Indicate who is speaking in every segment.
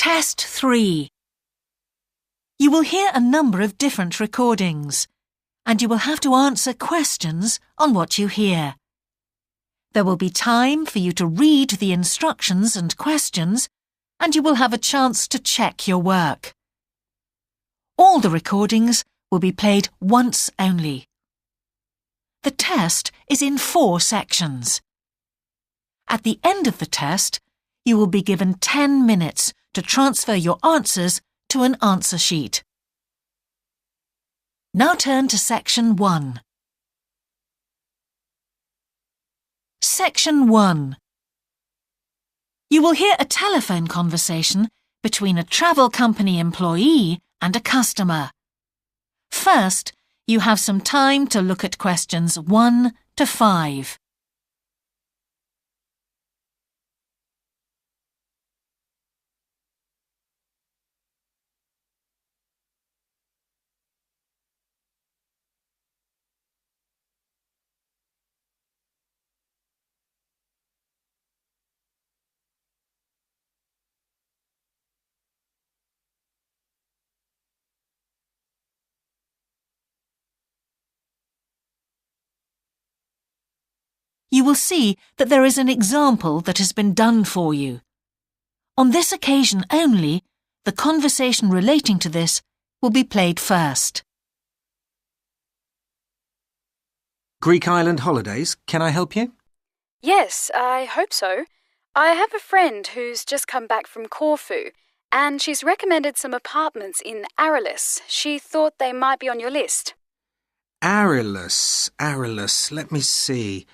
Speaker 1: Test 3. You will hear a number of different recordings, and you will have to answer questions on what you hear. There will be time for you to read the instructions and questions, and you will have a chance to check your work. All the recordings will be played once only. The test is in 4 sections. At the end of the test, you will be given 10 minutes to transfer your answers to an answer sheet. Now turn to Section 1. Section 1. You will hear a telephone conversation between a travel company employee and a customer. First, you have some time to look at questions 1 to 5. You will see that there is an example that has been done for you. On this occasion only, the conversation relating to this will be played first.
Speaker 2: Greek island holidays, can I help you?
Speaker 3: Yes, I hope so. I have a friend who's just come back from Corfu, and she's recommended some apartments in Arelis. She thought they might be on your list.
Speaker 2: Arelis, let me see.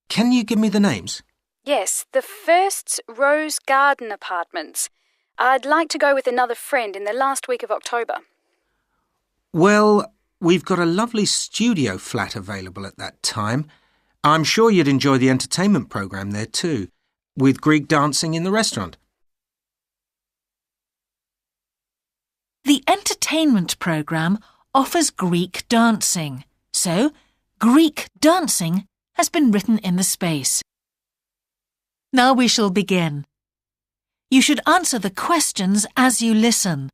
Speaker 2: Can you give me the names?
Speaker 3: Yes, the first's Rose Garden Apartments. I'd like to go with another friend in the last week of October.
Speaker 2: Well, we've got a lovely studio flat available at that time. I'm sure you'd enjoy the entertainment program there too, with Greek dancing in the restaurant.
Speaker 1: The entertainment program offers Greek dancing, so Greek dancing has been written in the space. Now we shall begin. You should answer the questions as you listen,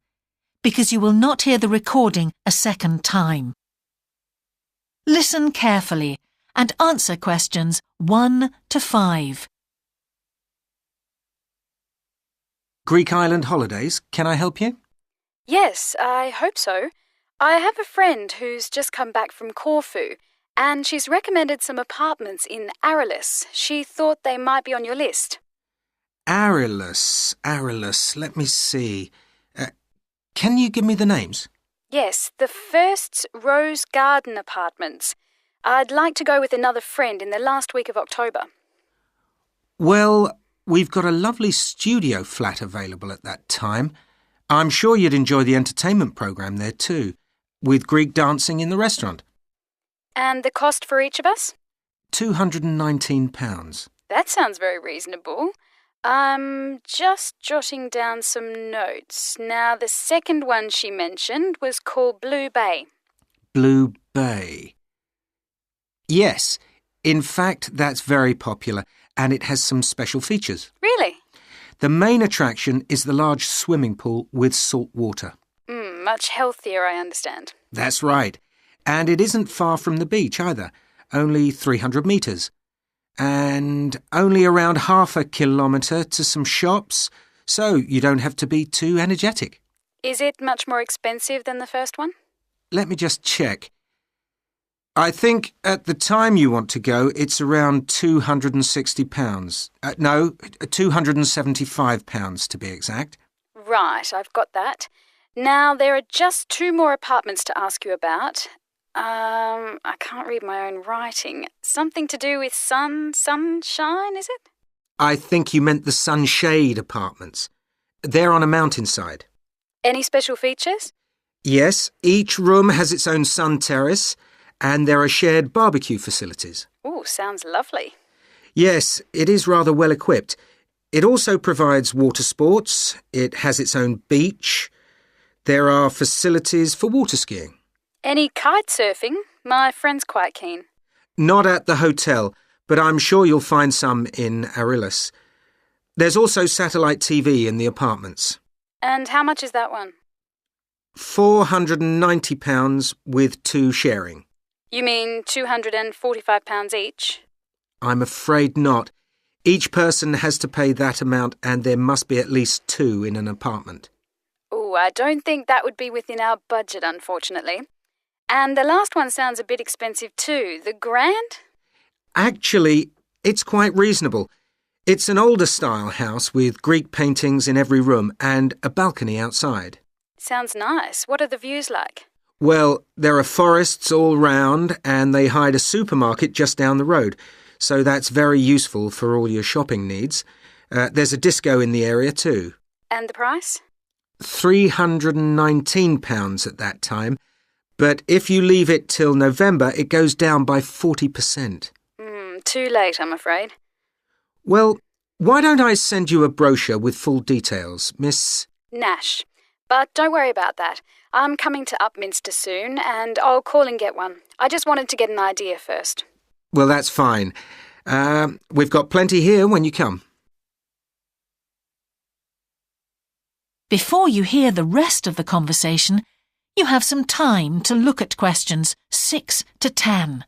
Speaker 1: because you will not hear the recording a second time. Listen carefully and answer questions 1 to 5.
Speaker 2: Greek island holidays, can I help you?
Speaker 3: Yes, I hope so. I have a friend who's just come back from Corfu, and she's recommended some apartments in Arelis. She thought they might be on your list.
Speaker 2: Arelis, let me see. Can you give me the names?
Speaker 3: Yes, the first's Rose Garden Apartments. I'd like to go with another friend in the last week of October.
Speaker 2: Well, we've got a lovely studio flat available at that time. I'm sure you'd enjoy the entertainment program there too, with Greek dancing in the restaurant.
Speaker 3: And the cost for each of us?
Speaker 2: £219.
Speaker 3: That sounds very reasonable. I'm just jotting down some notes. Now, the second one she mentioned was called Blue Bay.
Speaker 2: Blue Bay. Yes, in fact, that's very popular, and it has some special features.
Speaker 3: Really?
Speaker 2: The main attraction is the large swimming pool with salt water.
Speaker 3: Much healthier, I understand.
Speaker 2: That's right. And it isn't far from the beach either, only 300 metres. And only around half a kilometre to some shops, so you don't have to be too energetic.
Speaker 3: Is it much more expensive than the first one?
Speaker 2: Let me just check. I think at the time you want to go, it's around £260. No, £275 to be exact.
Speaker 3: Right, I've got that. Now, there are just 2 more apartments to ask you about. I can't read my own writing. Something to do with sunshine, is it?
Speaker 2: I think you meant the Sunshade Apartments. They're on a mountainside.
Speaker 3: Any special features?
Speaker 2: Yes, each room has its own sun terrace, and there are shared barbecue facilities.
Speaker 3: Ooh, sounds lovely.
Speaker 2: Yes, it is rather well equipped. It also provides water sports. It has its own beach. There are facilities for water skiing.
Speaker 3: Any kite surfing? My friend's quite keen.
Speaker 2: Not at the hotel, but I'm sure you'll find some in Arelis. There's also satellite TV in the apartments.
Speaker 3: And how much is that one?
Speaker 2: £490 with 2 sharing.
Speaker 3: You mean £245 each?
Speaker 2: I'm afraid not. Each person has to pay that amount and there must be at least 2 in an apartment.
Speaker 3: Oh, I don't think that would be within our budget, unfortunately. And the last one sounds a bit expensive too. The grand?
Speaker 2: Actually, it's quite reasonable. It's an older style house with Greek paintings in every room and a balcony outside.
Speaker 3: Sounds nice. What are the views like?
Speaker 2: Well, there are forests all round and they hide a supermarket just down the road, so that's very useful for all your shopping needs. There's a disco in the area too.
Speaker 3: And the price?
Speaker 2: £319 at that time, but if you leave it till November, it goes down by 40%.
Speaker 3: Too late, I'm afraid.
Speaker 2: Well, why don't I send you a brochure with full details, Miss...
Speaker 3: Nash. But don't worry about that. I'm coming to Upminster soon, and I'll call and get one. I just wanted to get an idea first.
Speaker 2: Well, that's fine. We've got plenty here when you come.
Speaker 1: Before you hear the rest of the conversation, you have some time to look at questions 6 to 10.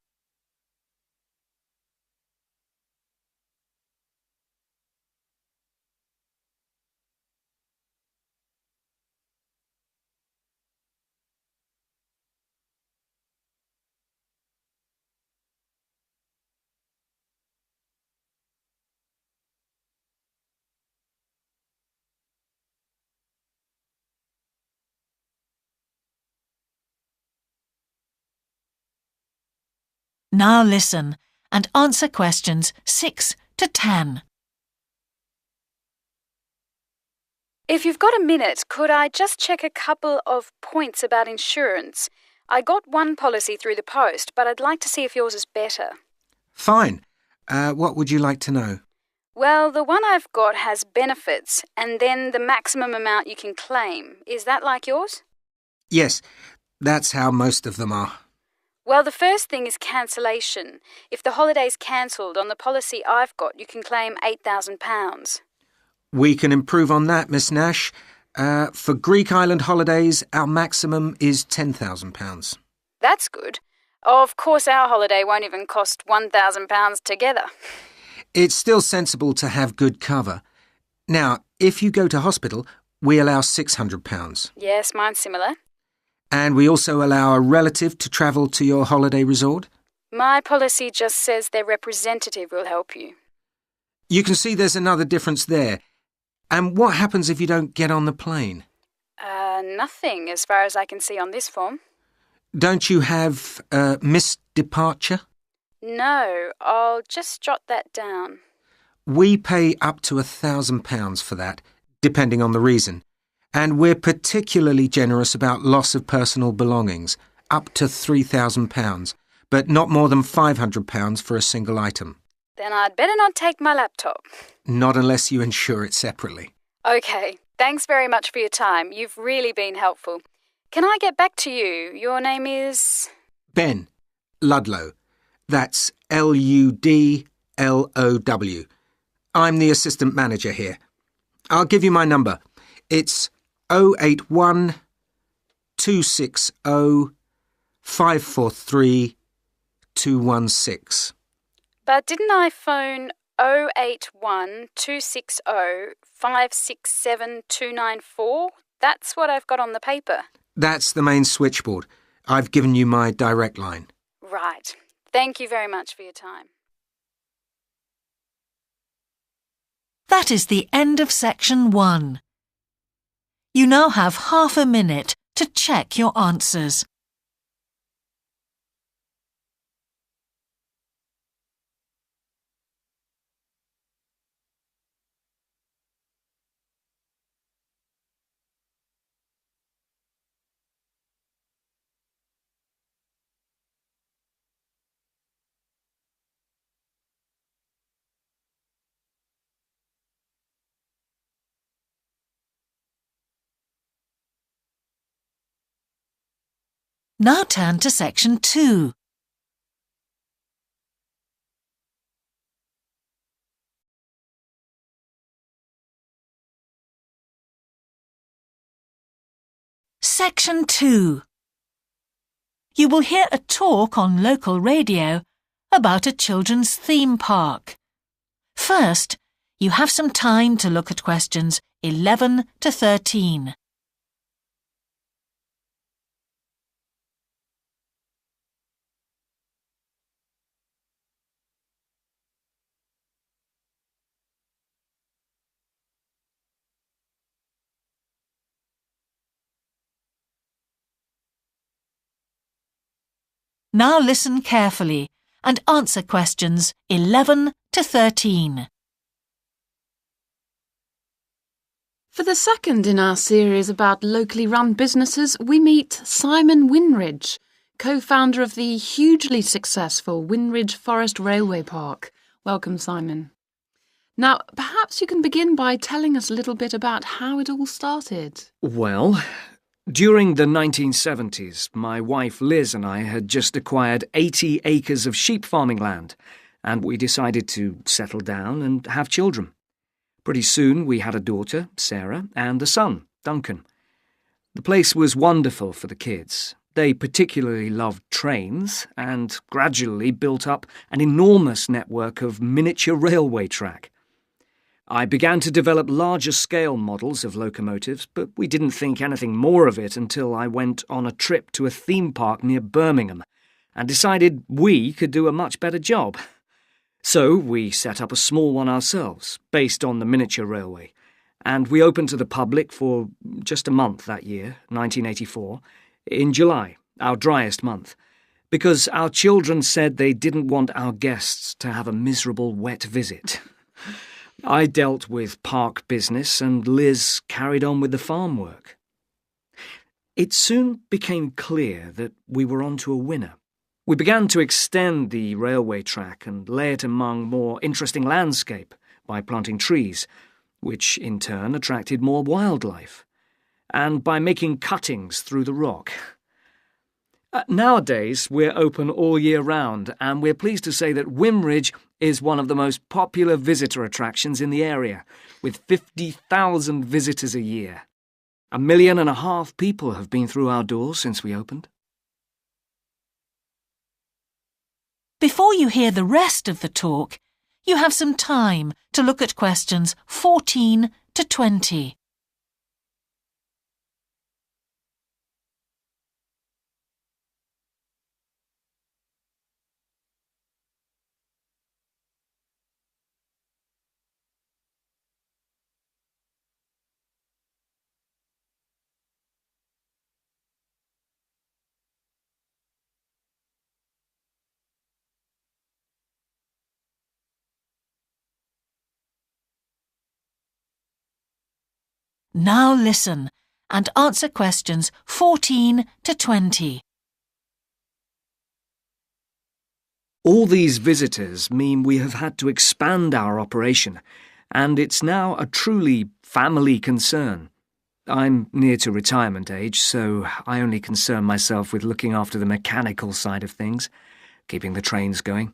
Speaker 1: Now listen and answer questions 6 to 10.
Speaker 3: If you've got a minute, could I just check a couple of points about insurance? I got one policy through the post, but I'd like to see if yours is better.
Speaker 2: Fine. What would you like to know?
Speaker 3: Well, the one I've got has benefits and then the maximum amount you can claim. Is that like yours?
Speaker 2: Yes, that's how most of them are.
Speaker 3: Well, the first thing is cancellation. If the holiday's cancelled on the policy I've got, you can claim £8,000.
Speaker 2: We can improve on that, Miss Nash. For Greek island holidays, our maximum is £10,000.
Speaker 3: That's good. Of course, our holiday won't even cost £1,000 together.
Speaker 2: It's still sensible to have good cover. Now, if you go to hospital, we allow £600.
Speaker 3: Yes, mine's similar.
Speaker 2: And we also allow a relative to travel to your holiday resort?
Speaker 3: My policy just says their representative will help you.
Speaker 2: You can see there's another difference there. And what happens if you don't get on the plane?
Speaker 3: Nothing, as far as I can see on this form.
Speaker 2: Don't you have missed departure?
Speaker 3: No, I'll just jot that down.
Speaker 2: We pay up to £1,000 for that, depending on the reason. And we're particularly generous about loss of personal belongings, up to £3,000, but not more than £500 for a single item.
Speaker 3: Then I'd better not take my laptop.
Speaker 2: Not unless you insure it separately.
Speaker 3: OK, thanks very much for your time. You've really been helpful. Can I get back to you? Your name is...
Speaker 2: Ben Ludlow. That's Ludlow. I'm the assistant manager here. I'll give you my number. It's 081 260 543 216.
Speaker 3: But didn't I phone 081 260 567 294? That's what I've got on the paper.
Speaker 2: That's the main switchboard. I've given you my direct line.
Speaker 3: Right. Thank you very much for your time.
Speaker 1: That is the end of section 1. You now have half a minute to check your answers. Now turn to section 2. Section 2. You will hear a talk on local radio about a children's theme park. First, you have some time to look at questions 11 to 13. Now listen carefully and answer questions 11 to 13.
Speaker 4: For the second in our series about locally run businesses, we meet Simon Winridge, co-founder of the hugely successful Winridge Forest Railway Park. Welcome, Simon. Now, perhaps you can begin by telling us a little bit about how it all started.
Speaker 5: Well, during the 1970s, my wife Liz and I had just acquired 80 acres of sheep farming land, and we decided to settle down and have children. Pretty soon we had a daughter, Sarah, and a son, Duncan. The place was wonderful for the kids. They particularly loved trains and gradually built up an enormous network of miniature railway track. I began to develop larger-scale models of locomotives, but we didn't think anything more of it until I went on a trip to a theme park near Birmingham and decided we could do a much better job. So we set up a small one ourselves, based on the miniature railway, and we opened to the public for just a month that year, 1984, in July, our driest month, because our children said they didn't want our guests to have a miserable wet visit. I dealt with park business and Liz carried on with the farm work. It soon became clear that we were onto a winner. We began to extend the railway track and lay it among more interesting landscape by planting trees, which in turn attracted more wildlife, and by making cuttings through the rock. Nowadays, we're open all year round, and we're pleased to say that Winridge is one of the most popular visitor attractions in the area, with 50,000 visitors a year. 1.5 million people have been through our doors since we opened.
Speaker 1: Before you hear the rest of the talk, you have some time to look at questions 14 to 20. Now listen and answer questions 14 to 20.
Speaker 5: All these visitors mean we have had to expand our operation, and it's now a truly family concern. I'm near to retirement age, so I only concern myself with looking after the mechanical side of things, keeping the trains going.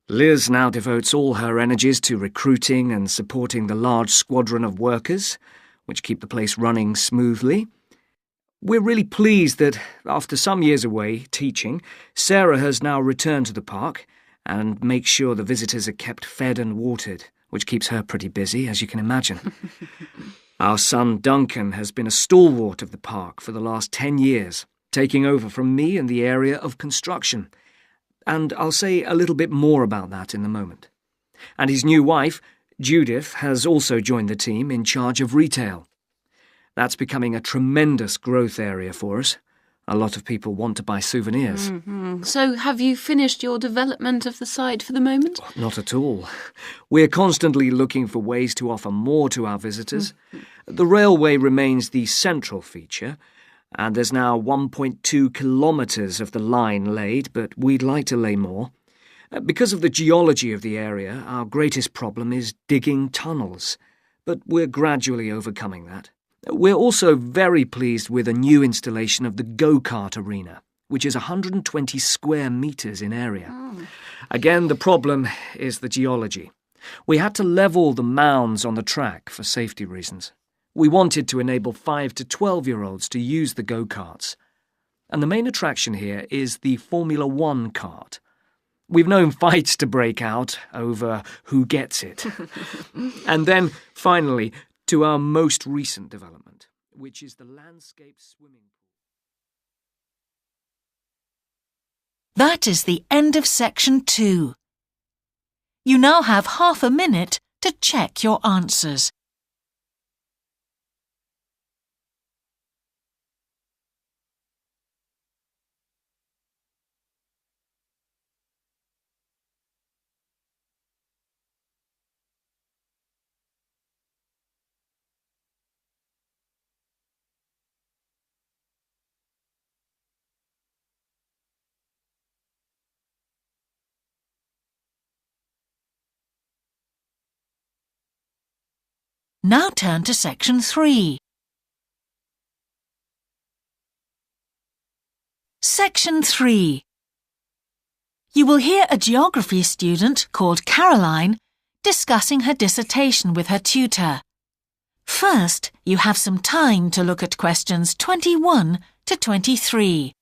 Speaker 5: Liz now devotes all her energies to recruiting and supporting the large squadron of workers, which keep the place running smoothly. We're really pleased that, after some years away teaching, Sarah has now returned to the park and makes sure the visitors are kept fed and watered, which keeps her pretty busy, as you can imagine. Our son Duncan has been a stalwart of the park for the last 10 years, taking over from me in the area of construction. And I'll say a little bit more about that in a moment. And his new wife, Judith, has also joined the team in charge of retail. That's becoming a tremendous growth area for us. A lot of people want to buy souvenirs.
Speaker 4: Mm-hmm. So have you finished your development of the site for the moment?
Speaker 5: Not at all. We're constantly looking for ways to offer more to our visitors. The railway remains the central feature, and there's now 1.2 kilometres of the line laid, but we'd like to lay more. Because of the geology of the area, our greatest problem is digging tunnels, but we're gradually overcoming that. We're also very pleased with a new installation of the go-kart arena, which is 120 square metres in area. Again, the problem is the geology. We had to level the mounds on the track for safety reasons. We wanted to enable 5 to 12-year-olds to use the go-karts. And the main attraction here is the Formula 1 kart. We've known fights to break out over who gets it. And then, finally, to our most recent development, which is the landscape swimming pool.
Speaker 1: That is the end of section 2. You now have half a minute to check your answers. Now turn to section 3. Section 3. You will hear a geography student called Caroline discussing her dissertation with her tutor. First, you have some time to look at questions 21 to 23.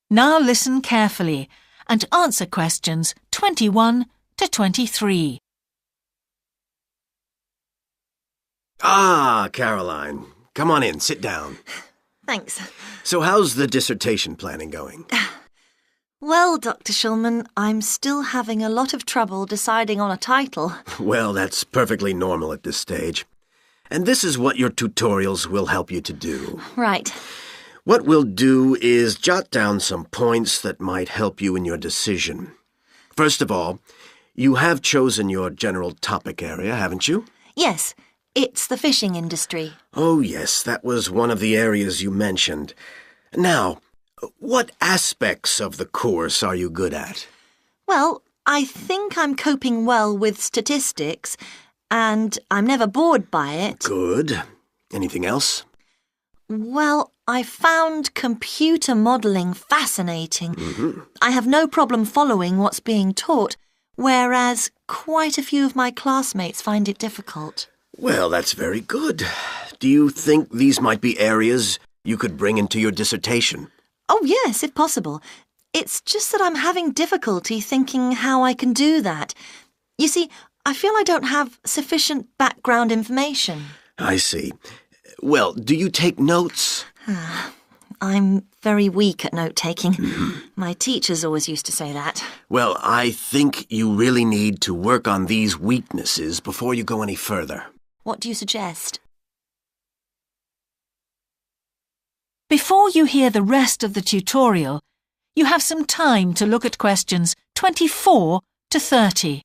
Speaker 1: Now listen carefully and answer questions 21 to 23.
Speaker 6: Ah, Caroline. Come on in, sit down.
Speaker 7: Thanks.
Speaker 6: So how's the dissertation planning going?
Speaker 7: Well, Dr. Shulman, I'm still having a lot of trouble deciding on a title.
Speaker 6: Well, that's perfectly normal at this stage. And this is what your tutorials will help you to do.
Speaker 7: Right.
Speaker 6: What we'll do is jot down some points that might help you in your decision. First of all, you have chosen your general topic area, haven't you?
Speaker 7: Yes, it's the fishing industry.
Speaker 6: Oh, yes, that was one of the areas you mentioned. Now, what aspects of the course are you good at?
Speaker 7: Well, I think I'm coping well with statistics, and I'm never bored by it.
Speaker 6: Good. Anything else?
Speaker 7: Well, I found computer modelling fascinating. I have no problem following what's being taught, whereas quite a few of my classmates find it difficult.
Speaker 6: Well, that's very good. Do you think these might be areas you could bring into your dissertation?
Speaker 7: Oh, yes, if possible. It's just that I'm having difficulty thinking how I can do that. You see, I feel I don't have sufficient background information.
Speaker 6: I see. Well, do you take notes?
Speaker 7: I'm very weak at note-taking. My teachers always used to say that.
Speaker 6: Well, I think you really need to work on these weaknesses before you go any further.
Speaker 7: What do you suggest?
Speaker 1: Before you hear the rest of the tutorial, you have some time to look at questions 24 to 30.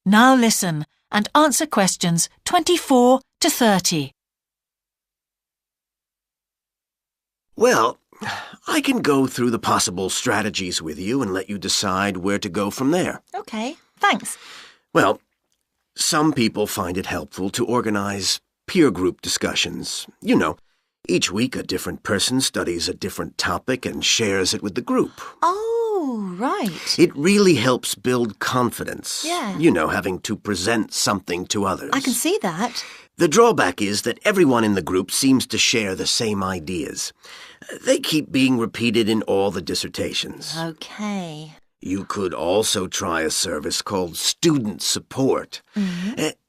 Speaker 1: Now listen and answer questions 24 to 30.
Speaker 6: Well, I can go through the possible strategies with you and let you decide where to go from there.
Speaker 7: OK, thanks.
Speaker 6: Well, some people find it helpful to organize peer group discussions. You know, each week a different person studies a different topic and shares it with the group.
Speaker 7: Oh, right.
Speaker 6: It really helps build confidence.
Speaker 7: Yeah.
Speaker 6: You know, having to present something to others.
Speaker 7: I can see that.
Speaker 6: The drawback is that everyone in the group seems to share the same ideas. They keep being repeated in all the dissertations.
Speaker 7: OK.
Speaker 6: You could also try a service called Student Support.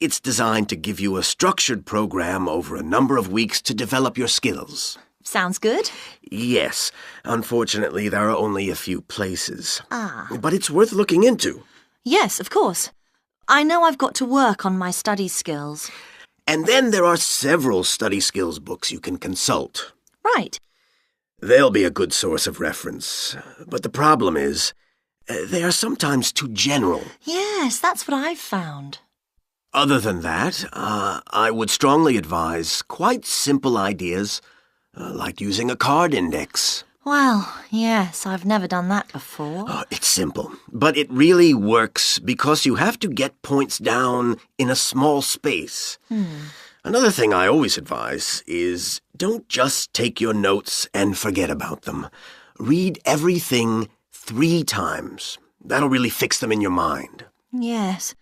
Speaker 6: It's designed to give you a structured program over a number of weeks to develop your skills.
Speaker 7: Sounds good.
Speaker 6: Yes. Unfortunately, there are only a few places.
Speaker 7: Ah.
Speaker 6: But it's worth looking into.
Speaker 7: Yes, of course. I know I've got to work on my study skills.
Speaker 6: And then there are several study skills books you can consult.
Speaker 7: Right.
Speaker 6: They'll be a good source of reference. But the problem is, they are sometimes too general.
Speaker 7: Yes, that's what I've found.
Speaker 6: Other than that, I would strongly advise quite simple ideas, like using a card index.
Speaker 7: Well, yes, I've never done that before.
Speaker 6: It's simple, but it really works because you have to get points down in a small space. Another thing I always advise is don't just take your notes and forget about them. Read everything 3 times. That'll really fix them in your mind.
Speaker 7: Yes.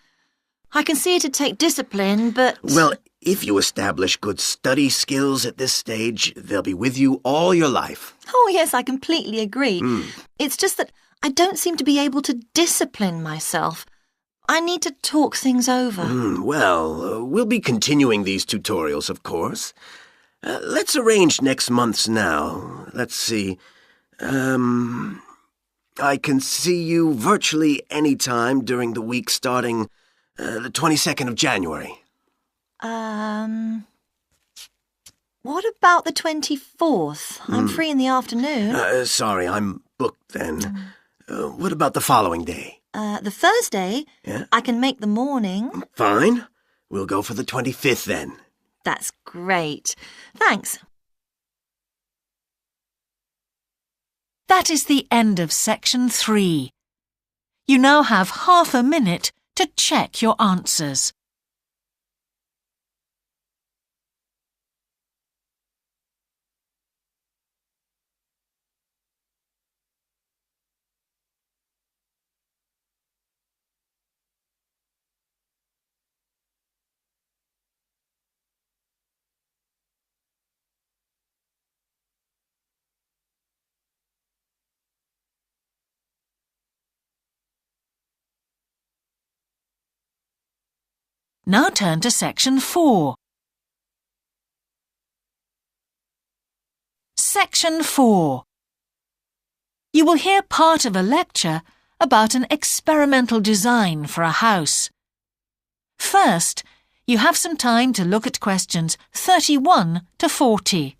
Speaker 7: I can see it'd take discipline, but...
Speaker 6: Well, if you establish good study skills at this stage, they'll be with you all your life.
Speaker 7: Oh, yes, I completely agree. It's just that I don't seem to be able to discipline myself. I need to talk things over.
Speaker 6: We'll be continuing these tutorials, of course. Let's arrange next month's now. Let's see. I can see you virtually any time during the week starting the 22nd of January.
Speaker 7: What about the 24th? I'm free in the afternoon.
Speaker 6: Sorry, I'm booked then. What about the following day?
Speaker 7: The Thursday?
Speaker 6: Yeah?
Speaker 7: I can make the morning.
Speaker 6: Fine. We'll go for the 25th then.
Speaker 7: That's great. Thanks.
Speaker 1: That is the end of section 3. You now have half a minute to check your answers. Now turn to section 4. Section 4. You will hear part of a lecture about an experimental design for a house. First, you have some time to look at questions 31 to 40.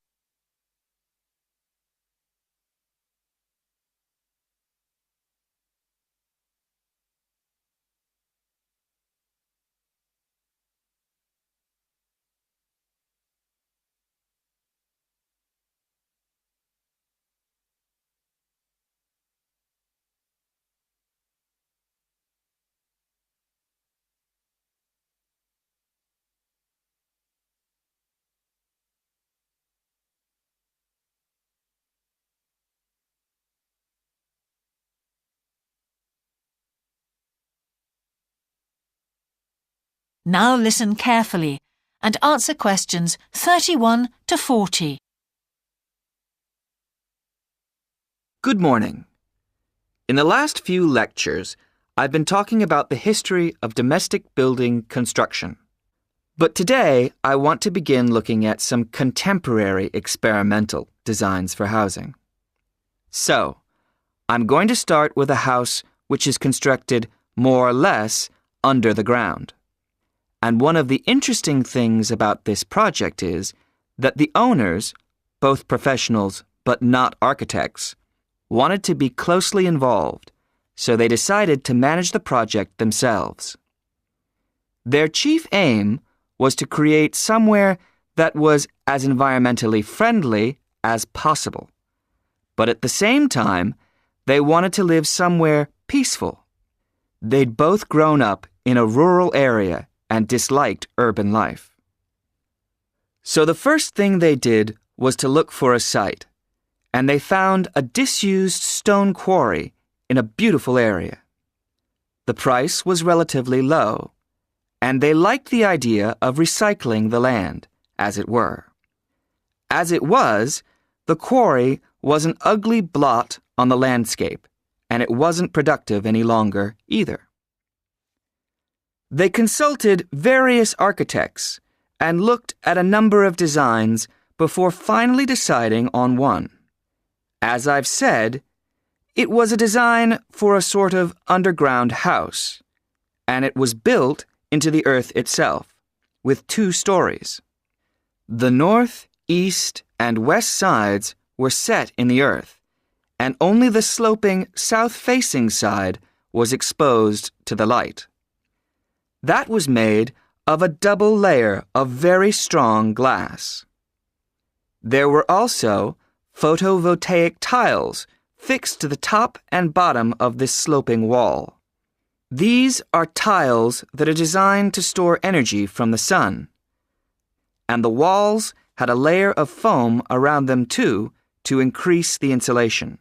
Speaker 1: Now listen carefully and answer questions 31 to 40.
Speaker 8: Good morning. In the last few lectures, I've been talking about the history of domestic building construction. But today, I want to begin looking at some contemporary experimental designs for housing. So, I'm going to start with a house which is constructed more or less under the ground. And one of the interesting things about this project is that the owners, both professionals but not architects, wanted to be closely involved, so they decided to manage the project themselves. Their chief aim was to create somewhere that was as environmentally friendly as possible. But at the same time, they wanted to live somewhere peaceful. They'd both grown up in a rural area and disliked urban life. So the first thing they did was to look for a site, and they found a disused stone quarry in a beautiful area. The price was relatively low, and they liked the idea of recycling the land, as it were. As it was, the quarry was an ugly blot on the landscape, and it wasn't productive any longer either. They consulted various architects and looked at a number of designs before finally deciding on one. As I've said, it was a design for a sort of underground house, and it was built into the earth itself, with 2 stories. The north, east, and west sides were set in the earth, and only the sloping south-facing side was exposed to the light. That was made of a double layer of very strong glass. There were also photovoltaic tiles fixed to the top and bottom of this sloping wall. These are tiles that are designed to store energy from the sun. And the walls had a layer of foam around them too to increase the insulation.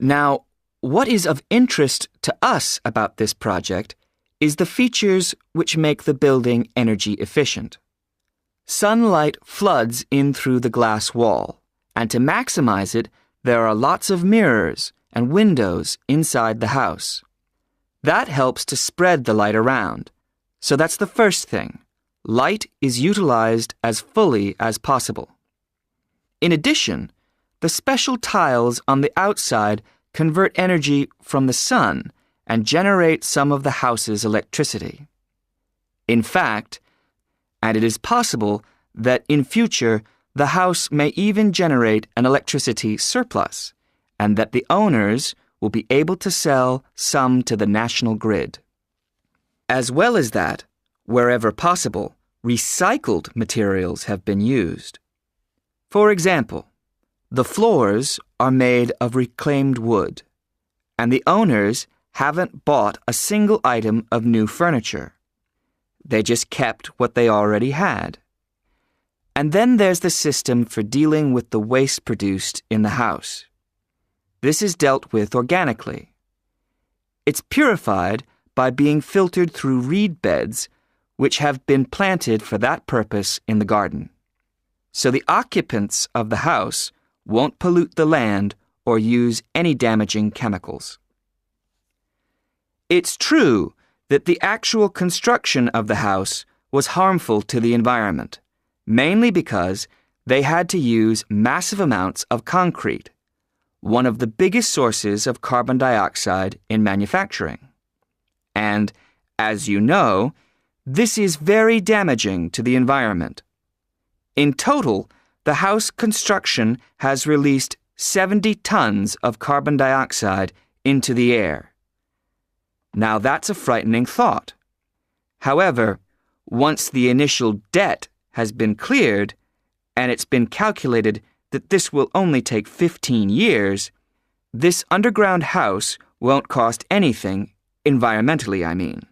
Speaker 8: Now, what is of interest to us about this project is the features which make the building energy efficient. Sunlight floods in through the glass wall, and to maximize it, there are lots of mirrors and windows inside the house. That helps to spread the light around. So that's the first thing. Light is utilized as fully as possible. In addition, the special tiles on the outside convert energy from the sun and generate some of the house's electricity. In fact, and it is possible that in future the house may even generate an electricity surplus, and that the owners will be able to sell some to the national grid. As well as that, wherever possible, recycled materials have been used. For example, the floors are made of reclaimed wood, and the owners haven't bought a single item of new furniture. They just kept what they already had. And then there's the system for dealing with the waste produced in the house. This is dealt with organically. It's purified by being filtered through reed beds which have been planted for that purpose in the garden. So the occupants of the house won't pollute the land or use any damaging chemicals. It's true that the actual construction of the house was harmful to the environment, mainly because they had to use massive amounts of concrete, one of the biggest sources of carbon dioxide in manufacturing. And, as you know, this is very damaging to the environment. In total, the house construction has released 70 tons of carbon dioxide into the air. Now that's a frightening thought. However, once the initial debt has been cleared, and it's been calculated that this will only take 15 years, this underground house won't cost anything, environmentally I mean,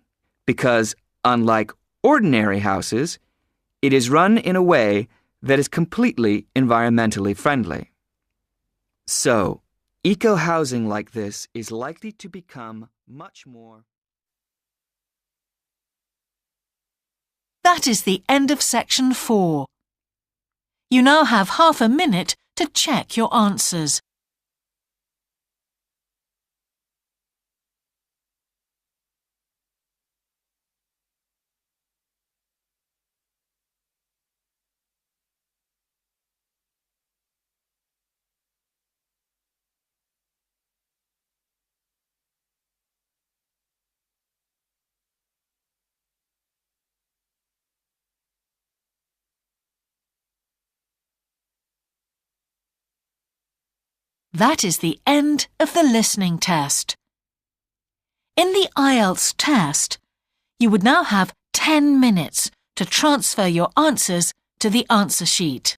Speaker 8: because unlike ordinary houses, it is run in a way that is completely environmentally friendly. So, eco-housing like this is likely to become much more.
Speaker 1: That is the end of section 4. You now have half a minute to check your answers. That is the end of the listening test. In the IELTS test, you would now have 10 minutes to transfer your answers to the answer sheet.